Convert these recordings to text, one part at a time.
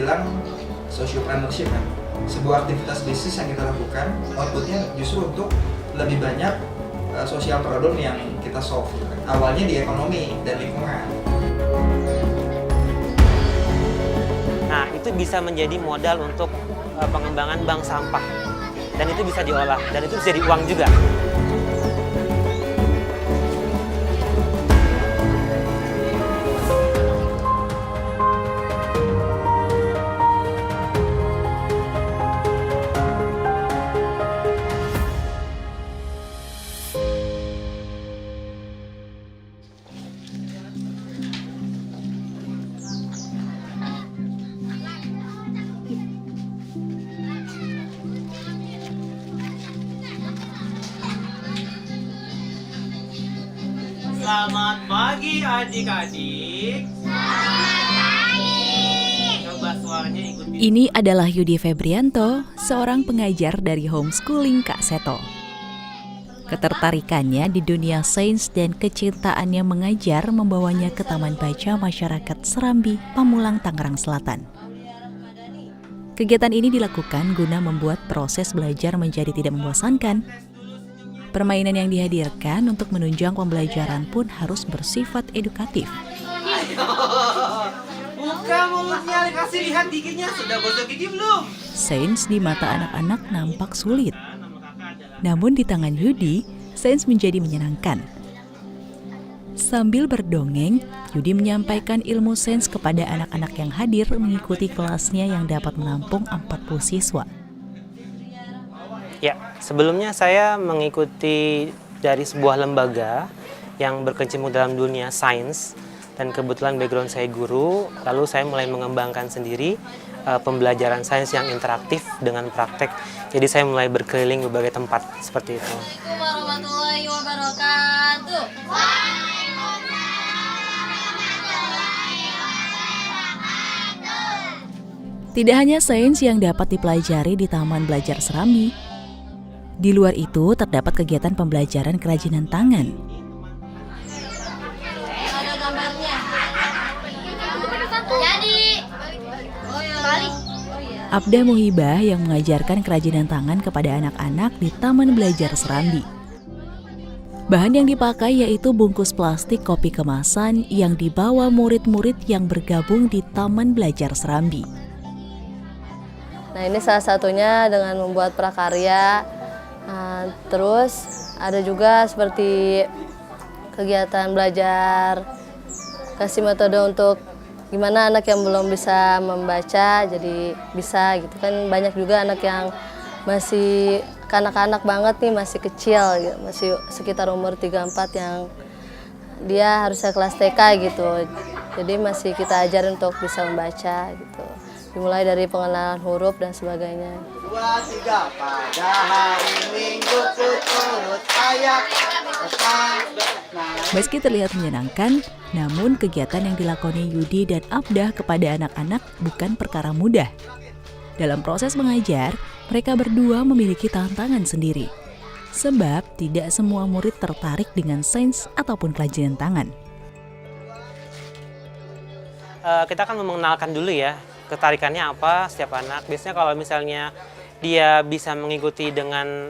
bilang sociopreneurship kan, sebuah aktivitas bisnis yang kita lakukan outputnya justru untuk lebih banyak social problem yang kita solve gitu kan. Awalnya di ekonomi dan lingkungan. Nah, itu bisa menjadi modal untuk pengembangan bank sampah. Dan itu bisa diolah, dan itu bisa jadi uang juga. Selamat pagi adik-adik. Selamat pagi. Coba suaranya ikutin. Ini adalah Yudi Febrianto, seorang pengajar dari homeschooling Kak Seto. Ketertarikannya di dunia sains dan kecintaannya mengajar membawanya ke Taman Baca Masyarakat Serambi, Pamulang, Tangerang Selatan. Kegiatan ini dilakukan guna membuat proses belajar menjadi tidak membosankan. Permainan yang dihadirkan untuk menunjang pembelajaran pun harus bersifat edukatif. Ayo, buka mulutnya, kasih lihat giginya. Sudah gosok gigi belum? Sains di mata anak-anak nampak sulit. Namun di tangan Yudi, sains menjadi menyenangkan. Sambil berdongeng, Yudi menyampaikan ilmu sains kepada anak-anak yang hadir mengikuti kelasnya yang dapat menampung 40 siswa. Ya, sebelumnya saya mengikuti dari sebuah lembaga yang berkecimpung dalam dunia sains, dan kebetulan background saya guru, lalu saya mulai mengembangkan sendiri pembelajaran sains yang interaktif dengan praktek. Jadi saya mulai berkeliling berbagai tempat seperti itu. Assalamualaikum warahmatullahi wabarakatuh. Tidak hanya sains yang dapat dipelajari di Taman Belajar Serambi. Di luar itu terdapat kegiatan pembelajaran kerajinan tangan. Ada gambarnya. Jadi. Balik. Abda Muhibah yang mengajarkan kerajinan tangan kepada anak-anak di Taman Belajar Serambi. Bahan yang dipakai yaitu bungkus plastik kopi kemasan yang dibawa murid-murid yang bergabung di Taman Belajar Serambi. Nah, ini salah satunya dengan membuat prakarya. Terus ada juga seperti kegiatan belajar, kasih metode untuk gimana anak yang belum bisa membaca jadi bisa gitu kan. Banyak juga anak yang masih kanak-kanak banget nih, masih kecil gitu, masih sekitar umur 3-4 yang dia harusnya kelas TK gitu. Jadi masih kita ajarin untuk bisa membaca gitu. Dimulai dari pengenalan huruf dan sebagainya. 2, 3, pada hari Minggu turut ayak. Meski terlihat menyenangkan, namun kegiatan yang dilakoni Yudi dan Abdah kepada anak-anak bukan perkara mudah. Dalam proses mengajar, mereka berdua memiliki tantangan sendiri. Sebab tidak semua murid tertarik dengan sains ataupun kerajinan tangan. Kita akan mengenalkan dulu ya, ketarikannya apa setiap anak. Biasanya kalau misalnya dia bisa mengikuti dengan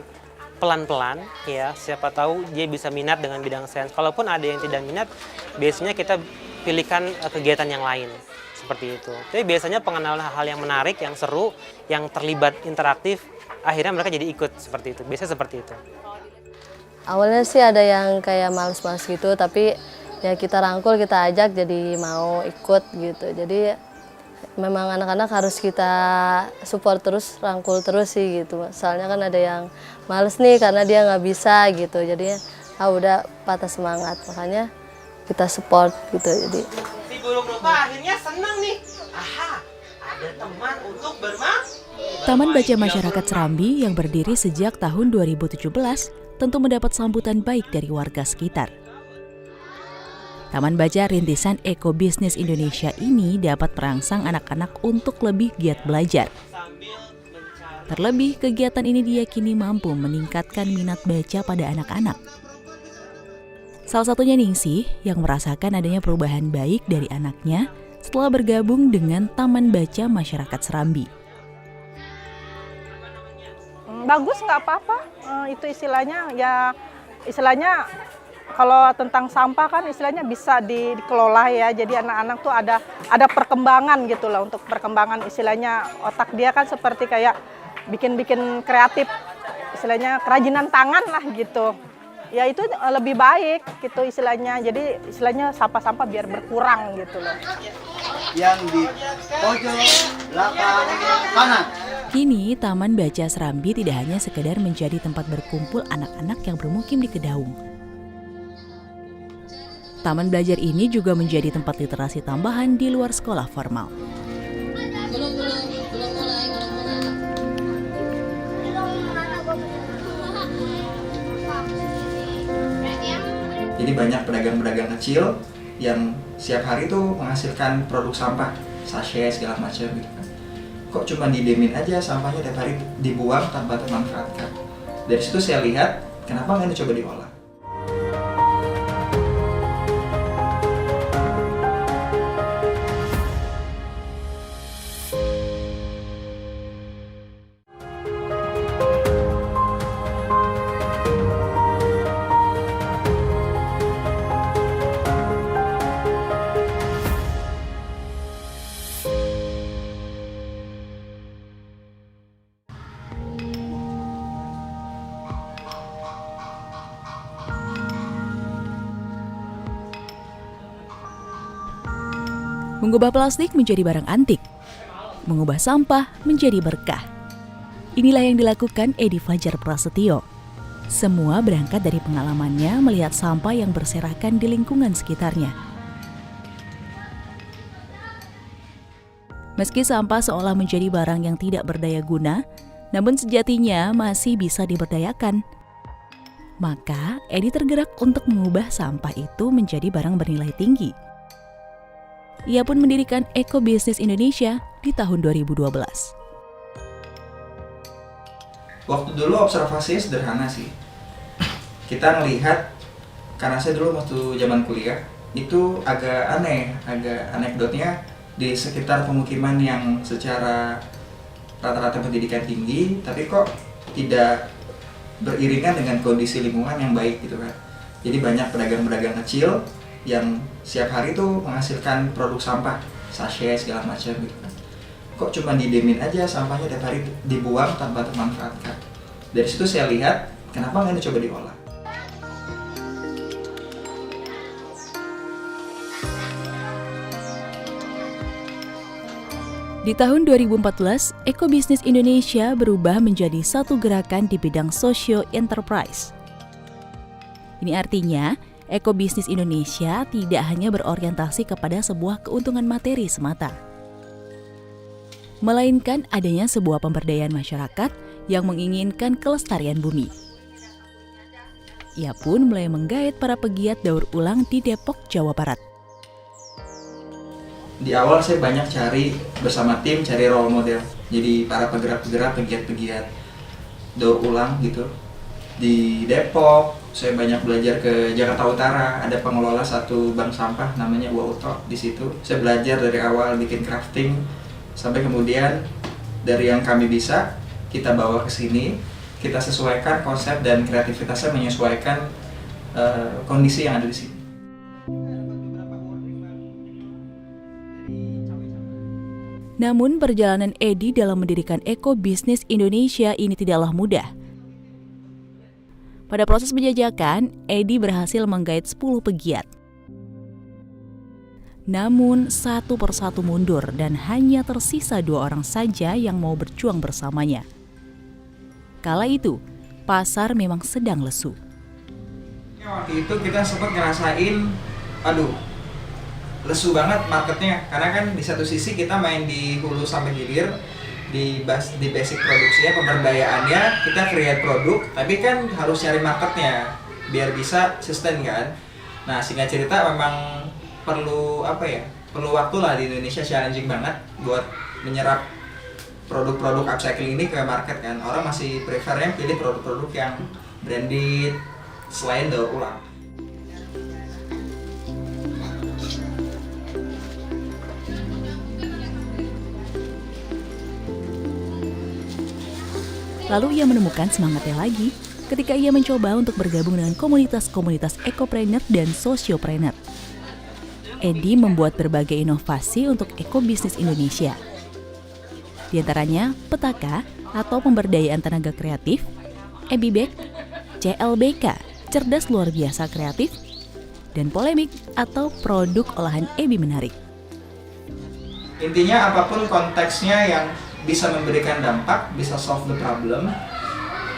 pelan-pelan, ya siapa tahu dia bisa minat dengan bidang sains. Kalaupun ada yang tidak minat, biasanya kita pilihkan kegiatan yang lain seperti itu. Tapi biasanya pengenalan hal-hal yang menarik, yang seru, yang terlibat interaktif, akhirnya mereka jadi ikut seperti itu. Biasanya seperti itu. Awalnya sih ada yang kayak males-males gitu, tapi ya kita rangkul, kita ajak jadi mau ikut gitu. Jadi memang anak-anak harus kita support terus, rangkul terus sih gitu. Soalnya kan ada yang males nih karena dia nggak bisa gitu. Jadi udah patah semangat, makanya kita support gitu. Jadi Si burung rupa akhirnya senang nih. Aha, ada teman untuk bermain. Taman Baca Masyarakat Serambi yang berdiri sejak tahun 2017 tentu mendapat sambutan baik dari warga sekitar. Taman Baca Rintisan Ekobisnis Indonesia ini dapat merangsang anak-anak untuk lebih giat belajar. Terlebih, kegiatan ini diyakini mampu meningkatkan minat baca pada anak-anak. Salah satunya Ningsih yang merasakan adanya perubahan baik dari anaknya setelah bergabung dengan Taman Baca Masyarakat Serambi. Bagus, nggak apa-apa. Itu istilahnya kalau tentang sampah kan istilahnya bisa dikelola ya. Jadi anak-anak tuh ada perkembangan gitu lah, untuk perkembangan istilahnya otak dia kan seperti kayak bikin kreatif, istilahnya kerajinan tangan lah gitu. Ya itu lebih baik gitu istilahnya. Jadi istilahnya sampah-sampah biar berkurang gitu loh. Yang di pojok belakang kanan. Kini Taman Baca Serambi tidak hanya sekedar menjadi tempat berkumpul anak-anak yang bermukim di Kedaung. Taman belajar ini juga menjadi tempat literasi tambahan di luar sekolah formal. Belum mulai. Jadi banyak pedagang-pedagang kecil yang setiap hari tuh menghasilkan produk sampah, sachet segala macam gitu kan. Kok cuma didemin aja sampahnya tiap hari dibuang tanpa termanfaatkan. Dari situ saya lihat kenapa nggak dicoba diolah. Mengubah plastik menjadi barang antik, mengubah sampah menjadi berkah. Inilah yang dilakukan Edi Fajar Prasetyo. Semua berangkat dari pengalamannya melihat sampah yang berserakan di lingkungan sekitarnya. Meski sampah seolah menjadi barang yang tidak berdaya guna, namun sejatinya masih bisa diberdayakan. Maka Edi tergerak untuk mengubah sampah itu menjadi barang bernilai tinggi. Ia pun mendirikan Eco Business Indonesia di tahun 2012. Waktu dulu observasinya sederhana sih. Kita melihat, karena saya dulu waktu zaman kuliah, itu agak aneh, agak anekdotnya di sekitar pemukiman yang secara rata-rata pendidikan tinggi, tapi kok tidak beriringan dengan kondisi lingkungan yang baik gitu kan. Jadi banyak pedagang-pedagang kecil yang setiap hari tuh menghasilkan produk sampah, sachet segala macam gitu kan. Kok cuma didemin aja sampahnya tiap hari dibuang tanpa termanfaatkan. Dari situ saya lihat kenapa nggak dicoba diolah. Di tahun 2014, Eco Business Indonesia berubah menjadi satu gerakan di bidang socio enterprise. Ini artinya Eco Business Indonesia tidak hanya berorientasi kepada sebuah keuntungan materi semata, melainkan adanya sebuah pemberdayaan masyarakat yang menginginkan kelestarian bumi. Ia pun mulai menggait para pegiat daur ulang di Depok, Jawa Barat. Di awal saya banyak cari bersama tim, cari role model. Jadi para penggerak-penggerak, pegiat-pegiat daur ulang gitu. Di Depok, saya banyak belajar ke Jakarta Utara, ada pengelola satu bank sampah namanya Wauto di situ. Saya belajar dari awal bikin crafting sampai kemudian dari yang kami bisa kita bawa ke sini, kita sesuaikan konsep dan kreativitasnya menyesuaikan kondisi yang ada di sini. Namun perjalanan Edi dalam mendirikan Eco Business Indonesia ini tidaklah mudah. Pada proses penjajakan, Edi berhasil menggait 10 pegiat. Namun satu persatu mundur dan hanya tersisa 2 orang saja yang mau berjuang bersamanya. Kala itu, pasar memang sedang lesu. Waktu itu kita sempat ngerasain, lesu banget marketnya. Karena kan di satu sisi kita main di hulu sampai hilir, di basic produksinya, pemberdayaannya, kita create produk, tapi kan harus cari marketnya biar bisa sustain kan. Nah, singkat cerita memang perlu waktu lah. Di Indonesia challenging banget buat menyerap produk-produk upcycling ini ke market kan. Orang masih prefernya pilih produk-produk yang branded selain daur ulang. Lalu ia menemukan semangatnya lagi ketika ia mencoba untuk bergabung dengan komunitas-komunitas ekopreneur dan sosiopreneur. Edi membuat berbagai inovasi untuk ekobisnis Indonesia. Di antaranya Petaka atau pemberdayaan tenaga kreatif, Ebibek, CLBK, cerdas luar biasa kreatif, dan Polemik atau produk olahan ebi menarik. Intinya apapun konteksnya yang bisa memberikan dampak, bisa solve the problem,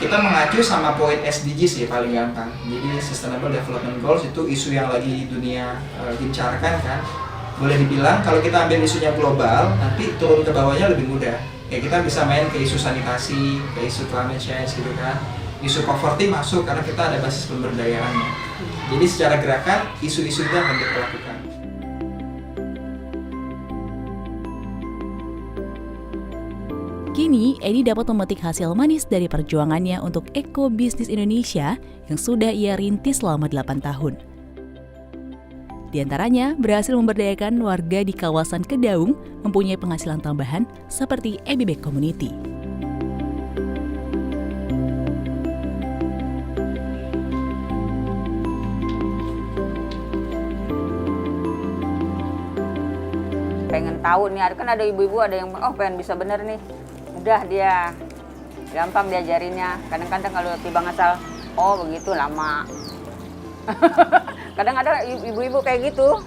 kita mengacu sama poin SDGs ya paling gampang. Jadi Sustainable Development Goals itu isu yang lagi di dunia gencarkan kan. Boleh dibilang kalau kita ambil isunya global, nanti turun ke bawahnya lebih mudah. Ya kita bisa main ke isu sanitasi, ke isu climate change gitu kan. Isu poverty masuk karena kita ada basis pemberdayaannya. Jadi secara gerakan, isu-isu itu akan kita lakukan. Kini, Edi dapat memetik hasil manis dari perjuangannya untuk ekobisnis Indonesia yang sudah ia rintis selama 8 tahun. Di antaranya, berhasil memberdayakan warga di kawasan Kedaung mempunyai penghasilan tambahan seperti Ebibek Community. Pengen tahu nih, kan ada ibu-ibu ada yang pengen bisa bener nih. Udah dia gampang diajarinnya. Kadang-kadang kalau tiba ngasal, begitu lama. Kadang ada ibu-ibu kayak gitu.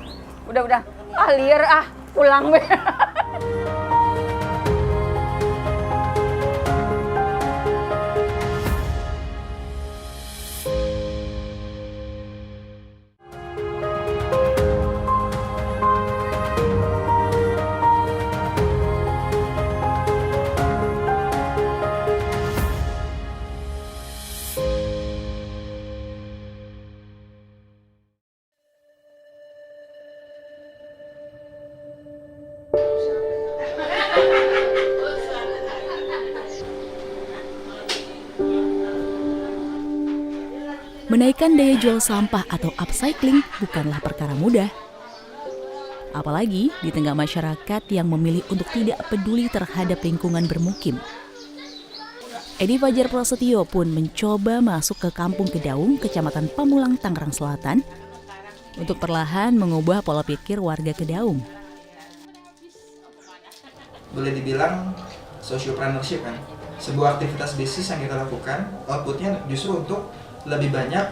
Udah liar pulang be. Menaikkan daya jual sampah atau upcycling bukanlah perkara mudah. Apalagi di tengah masyarakat yang memilih untuk tidak peduli terhadap lingkungan bermukim. Edi Fajar Prasetyo pun mencoba masuk ke Kampung Kedaung, Kecamatan Pamulang, Tangerang Selatan, untuk perlahan mengubah pola pikir warga Kedaung. Boleh dibilang sociopreneurship kan, sebuah aktivitas bisnis yang kita lakukan, outputnya justru untuk lebih banyak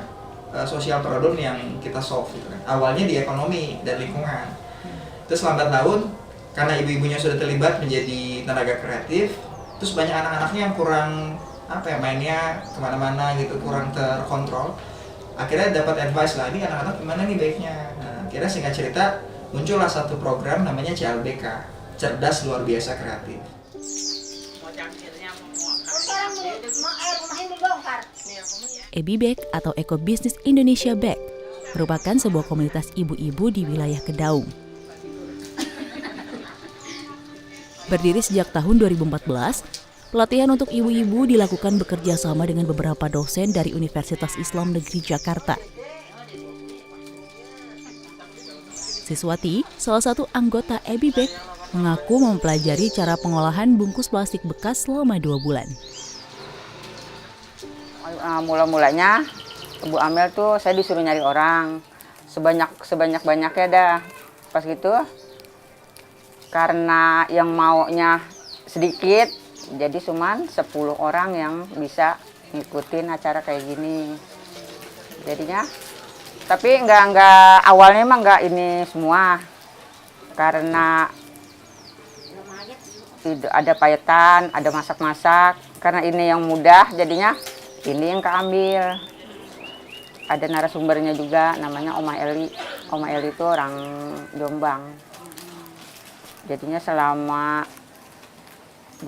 sosial problem yang kita solve gitu kan. Awalnya di ekonomi dan lingkungan. Terus lambat laun karena ibu-ibunya sudah terlibat menjadi tenaga kreatif, terus banyak anak-anaknya yang kurang mainnya kemana-mana gitu, kurang terkontrol. Akhirnya dapat advice lagi anak-anak gimana nih baiknya. Nah, akhirnya singkat cerita muncullah satu program namanya CLBK, cerdas luar biasa kreatif. Ebibek atau Ekobisnis Indonesia Back merupakan sebuah komunitas ibu-ibu di wilayah Kedaung. Berdiri sejak tahun 2014, pelatihan untuk ibu-ibu dilakukan bekerja sama dengan beberapa dosen dari Universitas Islam Negeri Jakarta. Siswati, salah satu anggota Ebibek, mengaku mempelajari cara pengolahan bungkus plastik bekas selama 2 bulan. Mula-mulanya Ibu Amel tuh saya disuruh nyari orang sebanyak-banyaknya dah. Pas gitu karena yang maunya sedikit jadi cuman 10 orang yang bisa ngikutin acara kayak gini. Jadinya tapi enggak awalnya emang enggak ini semua. Karena ada payetan, ada masak-masak. Karena ini yang mudah jadinya ini yang keambil. Ada narasumbernya juga, namanya Oma Eli. Oma Eli itu orang Jombang. Jadinya selama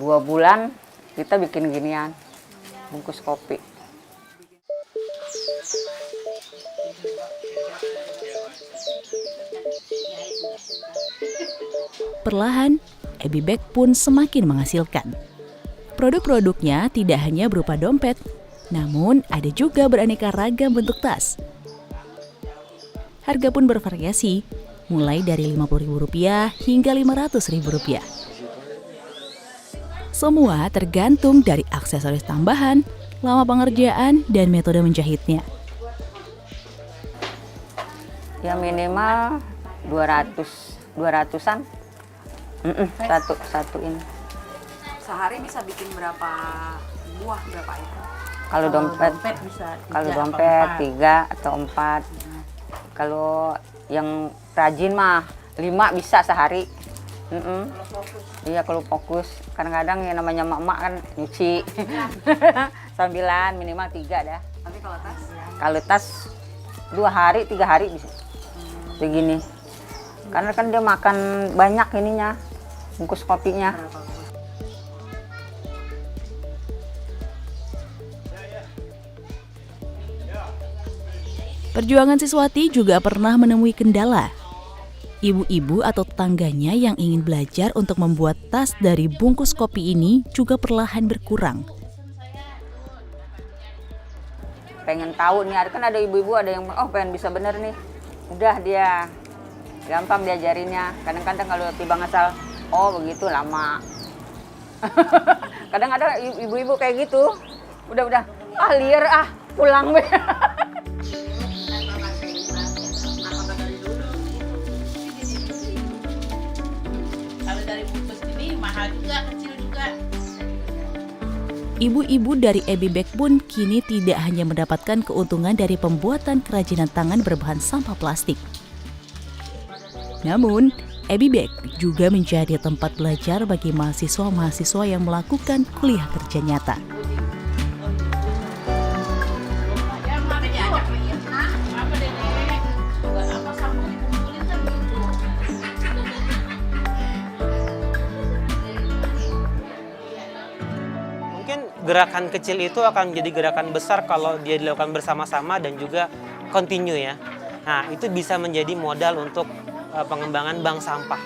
2 bulan kita bikin ginian, bungkus kopi. Perlahan, Ebibek pun semakin menghasilkan. Produk-produknya tidak hanya berupa dompet, namun ada juga beraneka ragam bentuk tas. Harga pun bervariasi, mulai dari Rp50.000 hingga Rp500.000. Semua tergantung dari aksesoris tambahan, lama pengerjaan, dan metode menjahitnya. Ya minimal 200-an. Satu ini. Sehari bisa bikin berapa buah, berapa ekor? Kalau dompet bisa kalau dompet 3 atau 4. Kalau yang rajin mah 5 bisa sehari. Iya kalau fokus. Kadang-kadang yang namanya mak-mak kan nyuci. Sambilan minimal 3 dah. Tapi kalau tas? Kalau tas 2 hari, 3 hari bisa. Begini. Karena kan dia makan banyak ininya. Bungkus kopinya. Perjuangan Siswati juga pernah menemui kendala. Ibu-ibu atau tetangganya yang ingin belajar untuk membuat tas dari bungkus kopi ini juga perlahan berkurang. Pengen tahu nih, kan ada ibu-ibu ada yang pengen bisa bener nih. Udah dia gampang diajarinnya. Kadang-kadang kalau tiba ngasal, begitu lama. Kadang ada ibu-ibu kayak gitu. Udah liar pulang be. Kalau dari bungkus ini mahal juga, kecil juga. Ibu-ibu dari Ebi Bag pun kini tidak hanya mendapatkan keuntungan dari pembuatan kerajinan tangan berbahan sampah plastik. Namun, Ebi Bag juga menjadi tempat belajar bagi mahasiswa-mahasiswa yang melakukan kuliah kerja nyata. Gerakan kecil itu akan menjadi gerakan besar kalau dia dilakukan bersama-sama dan juga continue ya. Nah, itu bisa menjadi modal untuk pengembangan bank sampah.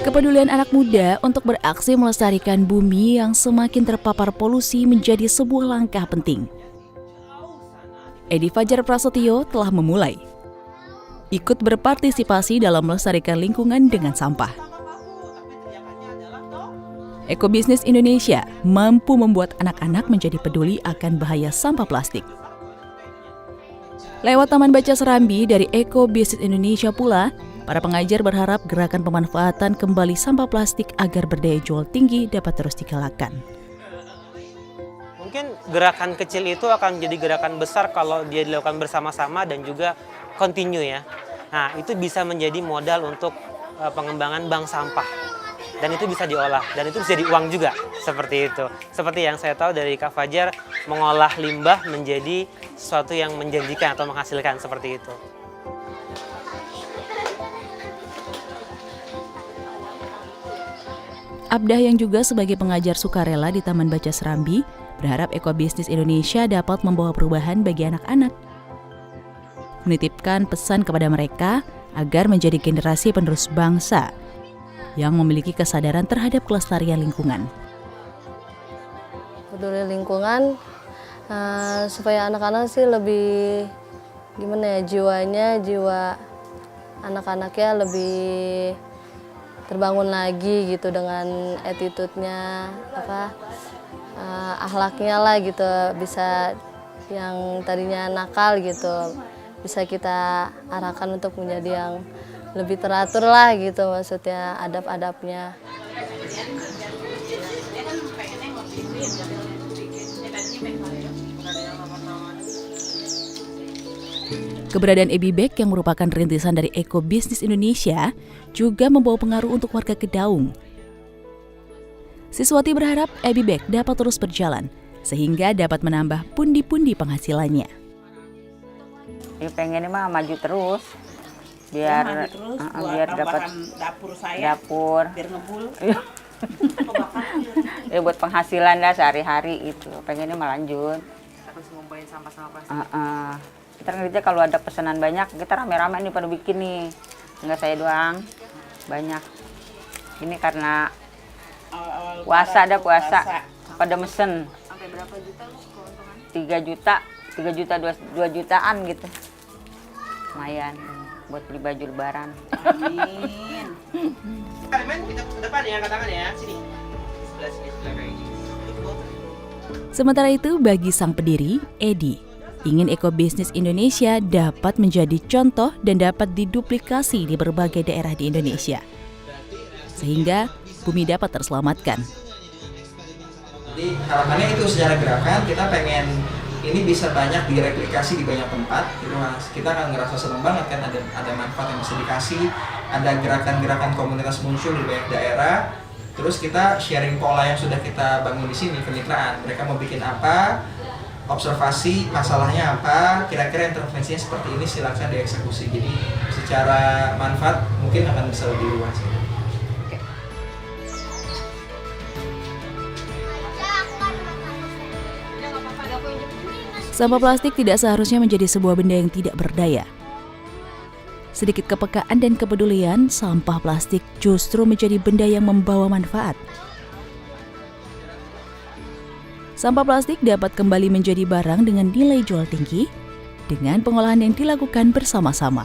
Kepedulian anak muda untuk beraksi melestarikan bumi yang semakin terpapar polusi menjadi sebuah langkah penting. Edi Fajar Prasetyo telah memulai ikut berpartisipasi dalam melestarikan lingkungan dengan sampah. Ekobisnis Indonesia mampu membuat anak-anak menjadi peduli akan bahaya sampah plastik. Lewat Taman Baca Serambi dari Ekobisnis Indonesia pula, para pengajar berharap gerakan pemanfaatan kembali sampah plastik agar berdaya jual tinggi dapat terus digalakkan. Mungkin gerakan kecil itu akan menjadi gerakan besar kalau dia dilakukan bersama-sama dan juga continue ya. Nah, itu bisa menjadi modal untuk pengembangan bank sampah. Dan itu bisa diolah, dan itu bisa jadi uang juga, seperti itu. Seperti yang saya tahu dari Kak Fajar, mengolah limbah menjadi sesuatu yang menjanjikan atau menghasilkan, seperti itu. Abdah yang juga sebagai pengajar sukarela di Taman Baca Serambi, berharap Ekobisnis Indonesia dapat membawa perubahan bagi anak-anak. Menitipkan pesan kepada mereka agar menjadi generasi penerus bangsa yang memiliki kesadaran terhadap kelestarian lingkungan. Peduli lingkungan supaya anak-anak sih lebih jiwa anak-anaknya lebih terbangun lagi gitu dengan attitude-nya akhlaknya lah gitu, bisa yang tadinya nakal gitu bisa kita arahkan untuk menjadi yang lebih teratur lah gitu, maksudnya adab-adabnya. Keberadaan Ebi Bag yang merupakan rintisan dari Ekobisnis Indonesia juga membawa pengaruh untuk warga Kedaung. Siswati berharap Ebi Bag dapat terus berjalan sehingga dapat menambah pundi-pundi penghasilannya. Ya pengennya mah maju terus biar biar dapat dapur saya, dapur biar ngebul. Ya buat penghasilan dah sehari-hari itu. Pengennya mah lanjut. Terus ngumpulin sampah sama plastik. Kita kerja kalau ada pesanan banyak, kita rame-rame nih pada bikin nih. Enggak saya doang, banyak. Ini karena puasa pada mesen. Sampai berapa juta lu keuntungan? 3 juta, 2 jutaan gitu. Lumayan buat beli baju lebaran. Amin. Men, kita ke depan ya, angkat tangan ya. Sini. Sebelah sini, sebelah kayak gini. Sementara itu, bagi sang pendiri, Edi, ingin ekobisnis Indonesia dapat menjadi contoh dan dapat diduplikasi di berbagai daerah di Indonesia, sehingga bumi dapat terselamatkan. Jadi harapannya itu secara gerakan kita pengen ini bisa banyak direplikasi di banyak tempat, gitu Mas. Kita akan ngerasa senang banget kan ada manfaat yang bisa dikasih, ada gerakan-gerakan komunitas muncul di banyak daerah. Terus kita sharing pola yang sudah kita bangun di sini, kemitraan. Mereka mau bikin apa, observasi masalahnya apa, kira-kira intervensinya seperti ini, silakan dieksekusi. Jadi secara manfaat mungkin akan bisa lebih luas. Sampah plastik tidak seharusnya menjadi sebuah benda yang tidak berdaya. Sedikit kepekaan dan kepedulian, sampah plastik justru menjadi benda yang membawa manfaat. Sampah plastik dapat kembali menjadi barang dengan nilai jual tinggi dengan pengolahan yang dilakukan bersama-sama.